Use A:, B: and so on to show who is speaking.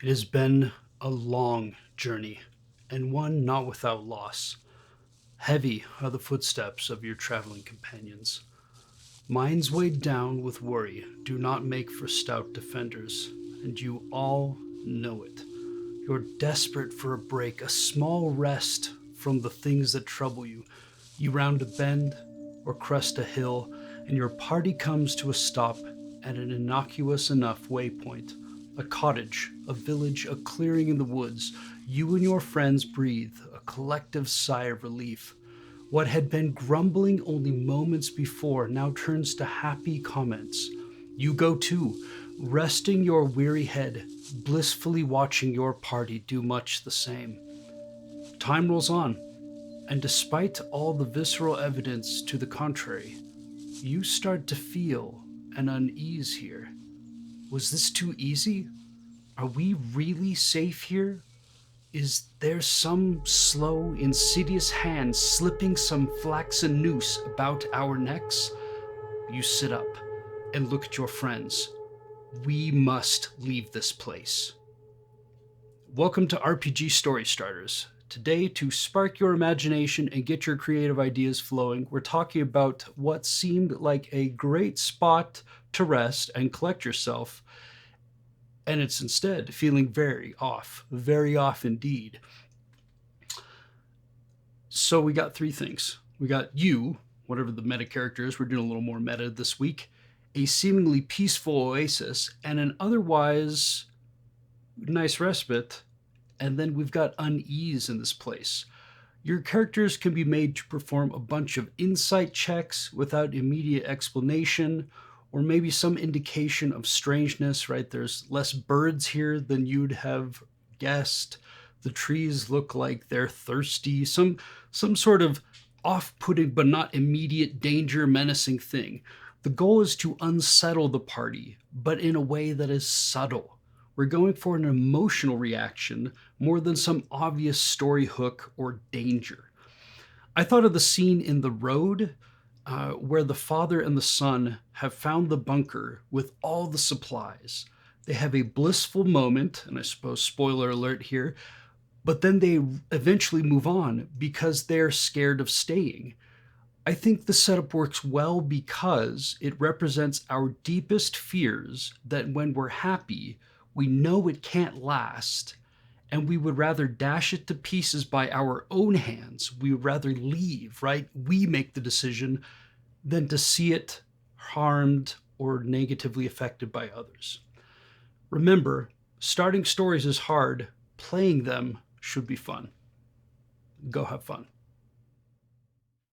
A: It has been a long journey, and one not without loss. Heavy are the footsteps of your traveling companions. Minds weighed down with worry do not make for stout defenders, and you all know it. You're desperate for a break, a small rest from the things that trouble you. You round a bend or crest a hill, and your party comes to a stop at an innocuous enough waypoint. A cottage, a village, a clearing in the woods. You and your friends breathe a collective sigh of relief. What had been grumbling only moments before now turns to happy comments. You go too, resting your weary head, blissfully watching your party do much the same. Time rolls on, and despite all the visceral evidence to the contrary, you start to feel an unease here. Was this too easy? Are we really safe here? Is there some slow, insidious hand slipping some flaxen noose about our necks? You sit up and look at your friends. We must leave this place. Welcome to RPG Story Starters. Today, to spark your imagination and get your creative ideas flowing, we're talking about what seemed like a great spot to rest and collect yourself, and it's instead feeling very off indeed. So we got three things. We got you, whatever the meta character is, we're doing a little more meta this week, a seemingly peaceful oasis, and an otherwise nice respite. And then we've got unease in this place. Your characters can be made to perform a bunch of insight checks without immediate explanation, or maybe some indication of strangeness, right? There's less birds here than you'd have guessed. The trees look like they're thirsty. Some sort of off-putting but not immediate danger menacing thing. The goal is to unsettle the party, but in a way that is subtle. We're going for an emotional reaction more than some obvious story hook or danger. I thought of the scene in The Road where the father and the son have found the bunker with all the supplies. They have a blissful moment, and I suppose spoiler alert here, but then they eventually move on because they're scared of staying. I think the setup works well because it represents our deepest fears that when we're happy, we know it can't last, and we would rather dash it to pieces by our own hands. We would rather leave, right? We make the decision than to see it harmed or negatively affected by others. Remember, starting stories is hard, playing them should be fun. Go have fun.